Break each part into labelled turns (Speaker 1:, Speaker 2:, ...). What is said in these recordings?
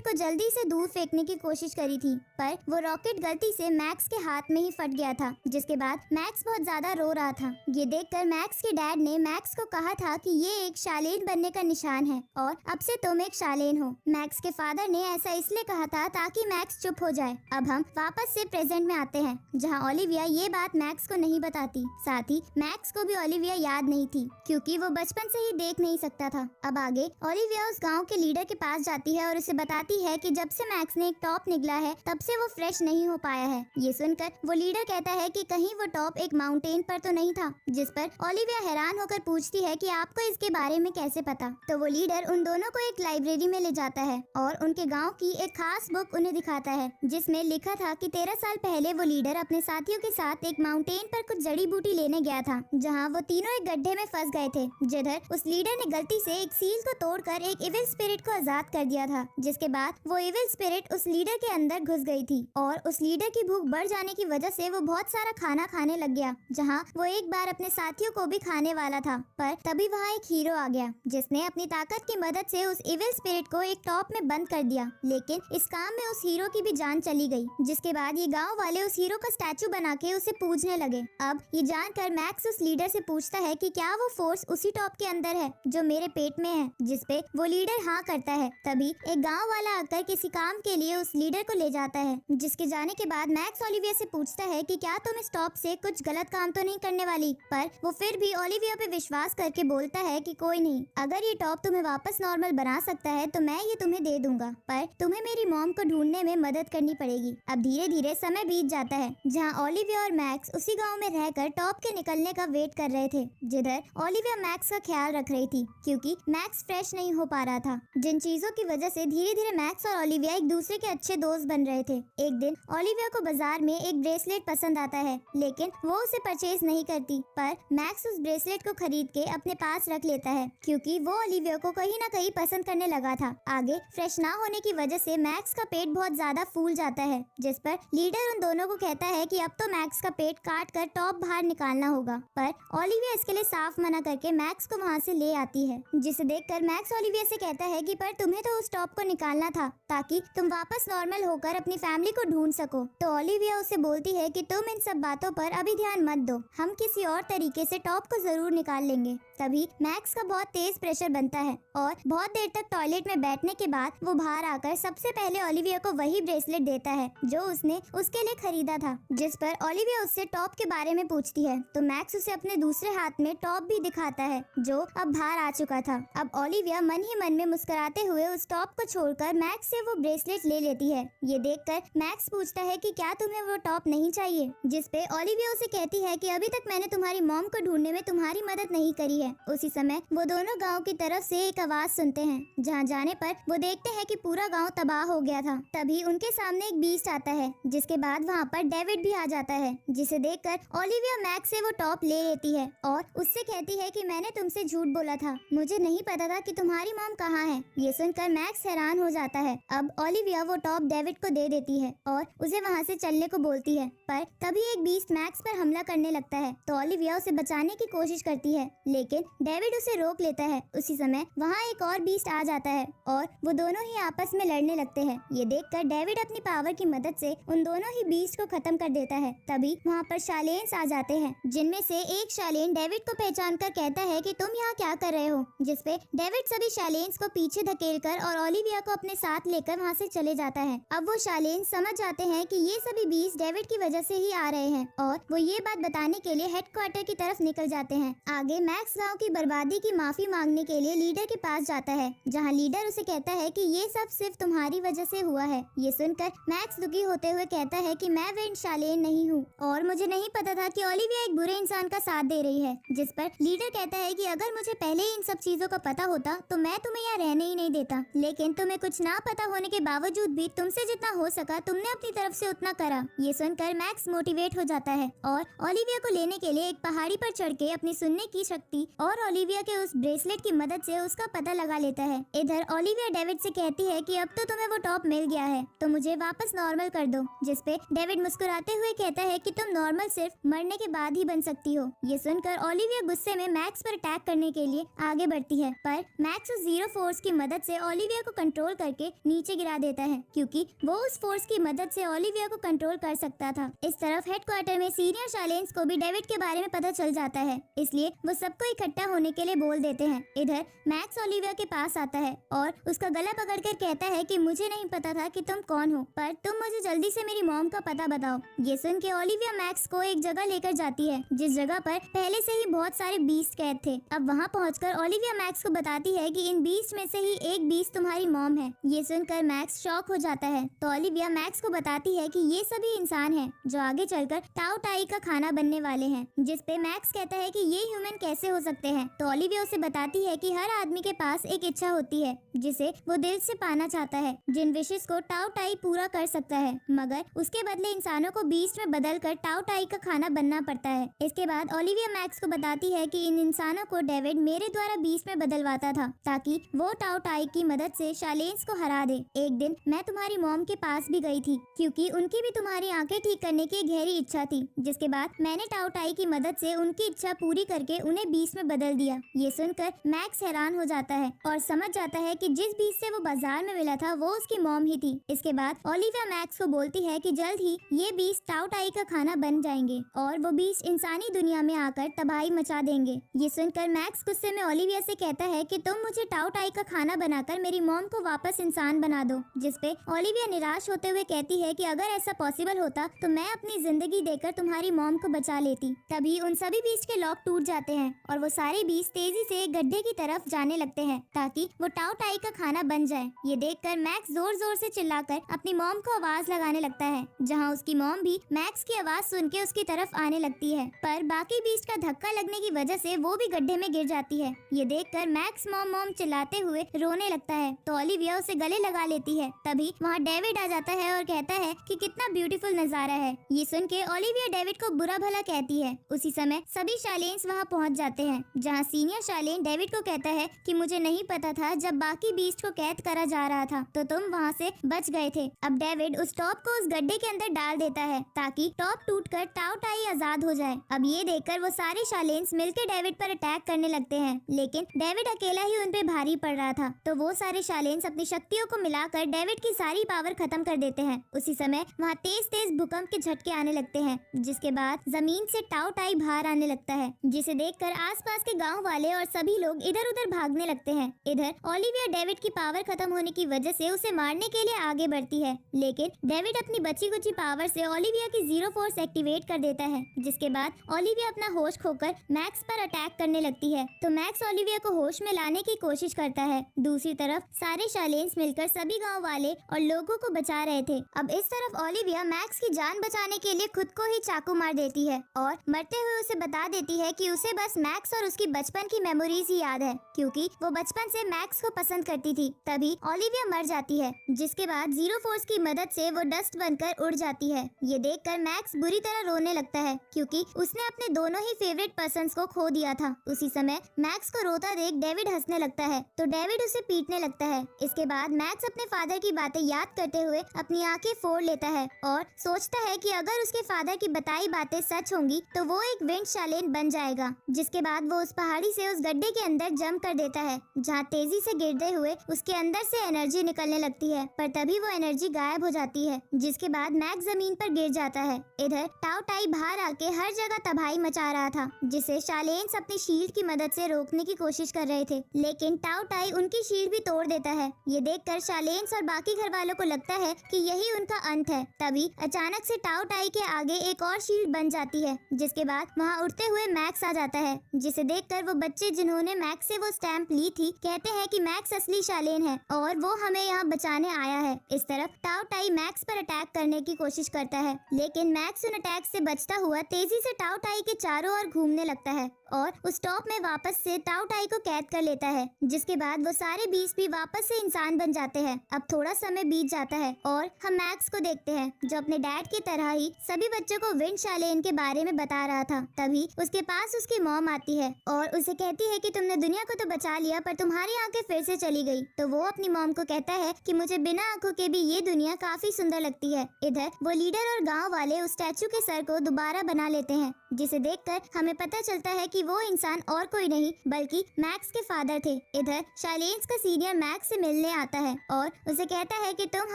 Speaker 1: Rocket को जल्दी से दूर फेंकने की कोशिश करी थी, पर वो रॉकेट गलती से मैक्स के हाथ में ही फट गया था, जिसके बाद मैक्स बहुत ज्यादा रो रहा था। ये देखकर मैक्स के डैड ने मैक्स को कहा था कि ये एक शालीन बनने का निशान है और अब से तुम एक शालीन हो। मैक्स के फादर ने ऐसा इसलिए कहा था ताकि मैक्स चुप हो जाए। अब हम वापस से प्रेजेंट में आते हैं, जहाँ ओलिविया ये बात मैक्स को नहीं बताती। साथ ही मैक्स को भी ओलिविया याद नहीं थी, क्योंकि वो बचपन से ही देख नहीं सकता था। अब आगे ओलिविया उस गांव के लीडर के पास जाती है और उसे बताती है कि जब से मैक्स ने एक टॉप निकला है तब से वो फ्रेश नहीं हो पाया है। ये सुनकर वो लीडर कहता है कि कहीं वो टॉप एक माउंटेन पर तो नहीं था, जिस पर ओलिविया हैरान होकर पूछती है कि आपको इसके बारे में कैसे पता। तो वो लीडर उन दोनों को एक लाइब्रेरी में ले जाता है और उनके गाँव की एक खास बुक उन्हें दिखाता है, जिसमें लिखा था कि 13 साल पहले वो लीडर अपने साथियों के साथ एक माउंटेन पर कुछ जड़ी बूटी लेने गया था, जहाँ वो तीनों एक गड्ढे में फंस गए थे, जिधर उस लीडर ने गलती से एक सील को तोड़कर एक इविल स्पिरिट को आजाद कर दिया था। जिसके बाद वो इविल स्पिरिट उस लीडर के अंदर घुस गई थी और उस लीडर की भूख बढ़ जाने की वजह से वो बहुत सारा खाना खाने लग गया, जहाँ वो एक बार अपने साथियों को भी खाने वाला था। पर तभी वहाँ एक हीरो आ गया, जिसने अपनी ताकत की मदद से उस इविल स्पिरिट को एक टॉप में बंद कर दिया। लेकिन इस काम में उस हीरो की भी जान चली गई, जिसके बाद ये गाँव वाले उस हीरो का स्टैचू बना के उसे पूजने लगे। अब ये जानकर मैक्स उस लीडर से पूछता है कि क्या वो फोर्स उसी टॉप के अंदर है जो मेरे पेट में है, जिसपे वो लीडर हाँ करता है। तभी एक गांव वाला आकर किसी काम के लिए उस लीडर को ले जाता है, जिसके जाने के बाद मैक्स ओलिविया से पूछता है कि क्या तुम इस टॉप से कुछ गलत काम तो नहीं करने वाली। पर वो फिर भी ओलिविया पे विश्वास करके बोलता है कि कोई नहीं, अगर ये टॉप तुम्हें वापस नॉर्मल बना सकता है तो मैं ये तुम्हें दे दूंगा, पर तुम्हें मेरी मॉम को ढूंढने में मदद करनी पड़ेगी। अब धीरे धीरे समय बीत जाता है, जहाँ ओलिविया और मैक्स उसी गाँव में रहकर टॉप के निकलने का वेट कर रहे थे, जिधर ओलिविया मैक्स का ख्याल रख रही थी, क्योंकि मैक्स फ्रेश नहीं हो पा रहा था। जिन चीजों की वजह से धीरे धीरे मैक्स और ओलिविया एक दूसरे के अच्छे दोस्त बन रहे थे। एक दिन ओलिविया को बाजार में एक ब्रेसलेट पसंद आता है, लेकिन वो उसे परचेज नहीं करती, पर मैक्स उस ब्रेसलेट को खरीद के अपने पास रख लेता है, क्योंकि वो ओलिविया को कहीं न कहीं पसंद करने लगा था। आगे फ्रेश ना होने की वजह से मैक्स का पेट बहुत ज्यादा फूल जाता है, जिस पर लीडर उन दोनों को कहता है कि अब तो मैक्स का पेट काट कर टॉप बाहर निकालना होगा। पर ओलिविया इसके लिए साफ मना करके मैक्स को वहाँ से ले आती है, जिसे देखकर मैक्स ओलिविया से कहता है कि पर तुम्हें तो उस टॉप को निकालना था ताकि तुम वापस नॉर्मल होकर अपनी फैमिली को ढूंढ सको। तो ओलिविया उसे बोलती है कि तुम इन सब बातों पर अभी ध्यान मत दो, हम किसी और तरीके से टॉप को जरूर निकाल लेंगे। तभी मैक्स का बहुत तेज प्रेशर बनता है और बहुत देर तक टॉयलेट में बैठने के बाद वो बाहर आकर सबसे पहले ओलिविया को वही ब्रेसलेट देता है जो उसने उसके लिए खरीदा था, जिस पर ओलिविया उससे टॉप के बारे में पूछती है। तो मैक्स उसे अपने दूसरे हाथ में टॉप भी दिखाता है जो अब बाहर आ चुका था। अब ओलिविया मन ही मन में मुस्कुराते हुए उस टॉप को छोड़कर मैक्स से वो ब्रेसलेट ले लेती है। ये देखकर मैक्स पूछता है कि क्या तुम्हें वो टॉप नहीं चाहिए, जिस पे ओलिविया उसे कहती है कि अभी तक मैंने तुम्हारी मॉम को ढूंढने में तुम्हारी मदद नहीं करी है। उसी समय वो दोनों गांव की तरफ से एक आवाज सुनते हैं, जहां जाने पर वो देखते हैं कि पूरा गांव तबाह हो गया था। तभी उनके सामने एक बीस्ट आता है, जिसके बाद वहां पर डेविड भी आ जाता है, जिसे देखकर ओलिविया मैक्स से वो टॉप ले लेती है और उससे कहती है कि मैंने तुमसे झूठ बोला था, मुझे नहीं पता था कि तुम्हारी मॉम कहाँ है। ये सुनकर मैक्स हैरान हो जाता है। अब ओलिविया वो टॉप डेविड को दे देती है और उसे वहाँ से चलने को बोलती है, पर तभी एक बीस्ट मैक्स पर हमला करने लगता है। तो ओलिविया उसे बचाने की कोशिश करती है, लेकिन डेविड उसे रोक लेता है। उसी समय वहाँ एक और बीस्ट आ जाता है और वो दोनों ही आपस में लड़ने लगते हैं। ये देखकर डेविड अपनी पावर की मदद से उन दोनों ही बीस्ट को खत्म कर देता है। तभी वहाँ पर शालेन्स आ जाते हैं, जिनमें से एक शालेन डेविड को पहचानकर कहता है कि तुम यहाँ क्या कर रहे हो, जिसपे डेविड सभी शालेन्स को पीछे धकेलकर और ओलिविया को अपने साथ लेकर वहाँ से चले जाता है। अब वो शालेन समझ जाते हैं कि ये सभी बीस्ट डेविड की वजह से ही आ रहे हैं और वो ये बात बताने के लिए हेडक्वार्टर की तरफ निकल जाते हैं। आगे मैक्स गांव की बर्बादी की माफी मांगने के लिए लीडर के पास जाता है, जहां लीडर उसे कहता है कि ये सब सिर्फ तुम्हारी वजह से हुआ है। ये सुनकर मैक्स दुखी होते हुए कहता है कि मैं वे शालेन नहीं हूँ और मुझे नहीं पता था कि ओलिविया एक बुरे इंसान का साथ दे रही है। जिस पर लीडर कहता है कि अगर मुझे पहले ही इन सब चीजों का पता होता तो मैं तुम्हें यहाँ रहने ही नहीं देता, लेकिन तुम्हें कुछ ना पता होने के बावजूद भी तुमसे जितना हो सका तुमने अपनी तरफ से उतना करा। ये सुनकर मैक्स मोटिवेट हो जाता है और ओलिविया को लेने के लिए एक पहाड़ी पर चढ़ के अपनी सुनने की शक्ति और ओलिविया के उस ब्रेसलेट की मदद से उसका पता लगा लेता है। इधर ओलिविया डेविड से कहती है कि अब तो तुम्हें वो टॉप मिल गया है तो मुझे वापस नॉर्मल कर दो, जिसपे डेविड मुस्कुराते हुए कहता है कि तुम नॉर्मल सिर्फ मरने के बाद ही बन सकती हो। ये सुनकर ओलिविया गुस्से में मैक्स पर अटैक करने के लिए आगे बढ़ती है, पर मैक्स उस जीरो फोर्स की मदद से ओलिविया को कंट्रोल कर करके नीचे गिरा देता है, क्योंकि वो उस फोर्स की मदद से ओलिविया को कंट्रोल कर सकता था। इस तरफ हेडक्वार्टर में सीनियर शालेंस को भी डेविड के बारे में पता चल जाता है, इसलिए वो सबको इकट्ठा होने के लिए बोल देते हैं। इधर मैक्स ओलिविया के पास आता है और उसका गला पकड़कर कहता है कि मुझे नहीं पता था कि तुम कौन हो, पर तुम मुझे जल्दी से मेरी मॉम का पता बताओ। ये सुन के ओलिविया मैक्स को एक जगह लेकर जाती है जिस जगह पर पहले से ही बहुत सारे बीस्ट कैद थे। अब वहाँ पहुंचकर ओलिविया मैक्स को बताती है कि इन बीस्ट में से ही एक बीस्ट तुम्हारी मॉम है। ये सुनकर मैक्स शॉक हो जाता है, तो ओलिविया मैक्स को बताती है कि ये सभी इंसान हैं जो आगे चलकर टाओ टाई का खाना बनने वाले हैं। जिस पे मैक्स कहता है कि ये ह्यूमन कैसे हो सकते हैं, तो ओलिविया उसे बताती है कि हर आदमी के पास एक इच्छा होती है जिसे वो दिल से पाना चाहता है, जिन विशेष को टाओ टाई पूरा कर सकता है, मगर उसके बदले इंसानों को बीस्ट में बदलकर टाओ टाई का खाना बनना पड़ता है। इसके बाद ओलिविया मैक्स को बताती है कि इन इंसानों को डेविड मेरे द्वारा बीस्ट में बदलवाता था ताकि वो टाओ टाई की मदद से शालेंस को हरा दे। एक दिन मैं तुम्हारी मॉम के पास भी गई थी क्योंकि उनकी भी तुम्हारी आंखें ठीक करने की गहरी इच्छा थी, जिसके बाद मैंने टाओ टाई की मदद से उनकी इच्छा पूरी करके उन्हें बीस्ट में बदल दिया। ये सुनकर मैक्स हैरान हो जाता है और समझ जाता है कि जिस बीस्ट से वो बाजार में मिला था वो उसकी मॉम ही थी। इसके बाद ओलिविया मैक्स को बोलती है कि जल्द ही ये बीस्ट टाओ टाई का खाना बन जाएंगे और वो बीस्ट इंसानी दुनिया में आकर तबाही मचा देंगे। ये सुनकर मैक्स गुस्से में ओलिविया से कहता है कि तुम मुझे टाओ टाई का खाना बनाकर मेरी मॉम को वापस इंसान बना दो, जिसपे ओलिविया निराश होते हुए कहती है कि अगर ऐसा पॉसिबल होता तो मैं अपनी जिंदगी देकर तुम्हारी मॉम को बचा लेती। तभी उन सभी बीस्ट के लॉक टूट जाते हैं और वो सारे बीस्ट तेजी से एक गड्ढे की तरफ जाने लगते हैं ताकि वो टाओ टाई का खाना बन जाए। ये देखकर मैक्स जोर जोर से चिल्लाकर अपनी मॉम को आवाज लगाने लगता है, जहाँ उसकी मॉम भी मैक्स की आवाज सुन के उसकी तरफ आने लगती है, पर बाकी बीस्ट का धक्का लगने की वजह से वो भी गड्ढे में गिर जाती है। ये देखकर मैक्स मॉम मॉम चिल्लाते हुए रोने लगता है, तो ओलिविया उसे गले लगा लेती है। तभी वहाँ डेविड आ जाता है और कहता है कि कितना ब्यूटीफुल नजारा है। ये सुन के ओलिविया डेविड को बुरा भला कहती है। उसी समय सभी शालेंस वहाँ पहुँच जाते हैं, जहाँ सीनियर शालेन डेविड को कहता है कि मुझे नहीं पता था जब बाकी बीस्ट को कैद करा जा रहा था तो तुम वहाँ से बच गए थे। अब डेविड उस टॉप को उस गड्ढे के अंदर डाल देता है ताकि टॉप टूटकर टाओ टाई आजाद हो जाए। अब ये देखकर वो सारे शालेंस मिलकर डेविड पर अटैक करने लगते हैं, लेकिन डेविड अकेला ही उन पे भारी पड़ रहा था, तो वो सारे शालेंस अपनी शक्तियों को मिलाकर डेविड की सारी पावर खत्म कर देते हैं। उसी समय वहाँ तेज तेज भूकंप के झटके आने लगते हैं, जिसके बाद जमीन से टाओ टाई बाहर आने लगता है, जिसे देखकर आसपास के गांव वाले और सभी लोग इधर उधर भागने लगते हैं। इधर ओलिविया डेविड की पावर खत्म होने की वजह से उसे मारने के लिए आगे बढ़ती है, लेकिन डेविड अपनी बची कुची पावर से ओलिविया की जीरो फोर्स एक्टिवेट कर देता है, जिसके बाद ओलिविया अपना होश खोकर मैक्स पर अटैक करने लगती है, तो मैक्स ओलिविया को होश में लाने की कोशिश करता है। दूसरी तरफ सारे शालेंस मिलकर सभी गांव वाले और लोगों को बचा रहे थे। अब इस तरफ ओलिविया मैक्स की जान बचाने के लिए खुद को ही चाकू मार देती है और मरते हुए उसे बता देती है कि उसे बस मैक्स और उसकी बचपन की मेमोरीज ही याद है, क्योंकि वो बचपन से मैक्स को पसंद करती थी। तभी ओलिविया मर जाती है, जिसके बाद जीरो फोर्स की मदद से वो डस्ट बनकर उड़ जाती है। ये देखकर मैक्स बुरी तरह रोने लगता है, क्योंकि उसने अपने दोनों ही फेवरेट पर्सन्स को खो दिया था। उसी समय मैक्स को रोता देख डेविड हंसने लगता है, तो डेविड उसे पीटने लगता है। इसके बाद मैक्स अपने फादर की बातें याद करते हुए अपनी आंखें फोड़ लेता है और सोचता है कि अगर उसके फादर की बताई बातें सच होंगी तो वो एक विंड शालेन बन जाएगा। जिसके बाद वो उस पहाड़ी से उस गड्ढे के अंदर जंप कर देता है, जहाँ तेजी से गिरते हुए उसके अंदर से एनर्जी निकलने लगती है, पर तभी वो एनर्जी गायब हो जाती है, जिसके बाद मैक्स जमीन पर गिर जाता है। इधर टाओ टाई बाहर आके हर जगह तबाही मचा रहा था, जिसे शालेन्स अपनी शील्ड की मदद से रोकने की कोशिश कर रहे थे, लेकिन टाओ टाई उनकी शील्ड भी तोड़ देता है। ये देखकर शालेन्स और बाकी घर वालों को लगता है कि यही उनका अंत है। तभी अचानक से टाओ टाई के आगे एक और शील्ड बन जाती है, जिसके बाद वहाँ उड़ते हुए मैक्स आ जाता है, जिसे देखकर वो बच्चे जिन्होंने मैक्स से वो स्टैम्प ली थी कहते हैं कि मैक्स असली शालेन है और वो हमें यहाँ बचाने आया है। इस तरफ टाओ टाई मैक्स पर अटैक करने की कोशिश करता है, लेकिन मैक्स उन अटैक से बचता हुआ तेजी से टाओ टाई के चारों ओर घूमने लगता है और उस टॉप में वापस से टाओ टाई को कैद कर लेता है, जिसके बाद वो सारे बीस्ट भी वापस से इंसान बन जाते हैं। अब थोड़ा समय बीत जाता है और हम मैक्स को देखते हैं, जो अपने डैड की तरह ही सभी बच्चों को विंड शालेन के बारे में बता रहा था। तभी उसके पास उसकी मॉम आती है और उसे कहती है कि तुमने दुनिया को तो बचा लिया, पर तुम्हारी आंखें फिर से चली गई। तो वो अपनी मॉम को कहता है कि मुझे बिना आंखों के भी ये दुनिया काफी सुंदर लगती है। इधर वो लीडर और गाँव वाले उस स्टैचू के सर को दोबारा बना लेते हैं, जिसे देखकर हमें पता चलता है कि वो इंसान और कोई नहीं बल्कि मैक्स के फादर थे। इधर शालेन्स का सीनियर मैक्स से मिलने आता है और उसे कहता है कि तुम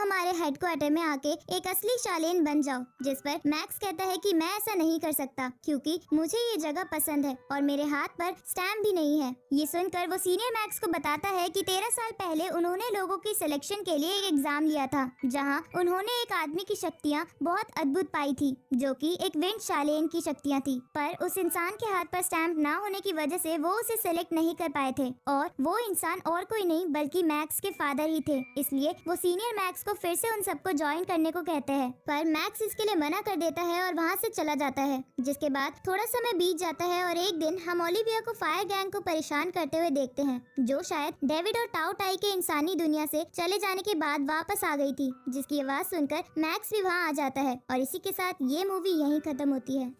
Speaker 1: हमारे हेडक्वार्टर में आके एक असली शालेन बन जाओ, जिस पर मैक्स कहता है कि मैं ऐसा नहीं कर सकता क्योंकि मुझे ये जगह पसंद है और मेरे हाथ पर स्टैम्प भी नहीं है। ये सुनकर वो सीनियर मैक्स को बताता है कि 13 साल पहले उन्होंने लोगों की सिलेक्शन के लिए एक एग्जाम लिया था, जहां उन्होंने एक आदमी की शक्तियां बहुत अद्भुत पाई थी, जो कि एक विंड शालेन की शक्तियां थी, पर उस इंसान के हाथ पर स्टैम्प ना होने की वजह से वो उसे सिलेक्ट नहीं कर पाए थे और वो इंसान और कोई नहीं बल्कि मैक्स के फादर ही थे। इसलिए वो सीनियर मैक्स को फिर से उन सबको ज्वाइन करने को कहते हैं, पर मैक्स इसके लिए मना कर देता है और वहाँ से चला जाता है। जिसके बाद थोड़ा समय बीत जाता है और एक दिन हम ओलिविया को फायर गैंग को परेशान करते हुए देखते हैं, जो शायद डेविड और टाउ टाई के इंसानी दुनिया से चले जाने के बाद वापस आ गई थी, जिसकी आवाज सुनकर मैक्स भी वहाँ आ जाता है और इसी के साथ ये मूवी यहीं खत्म होती है।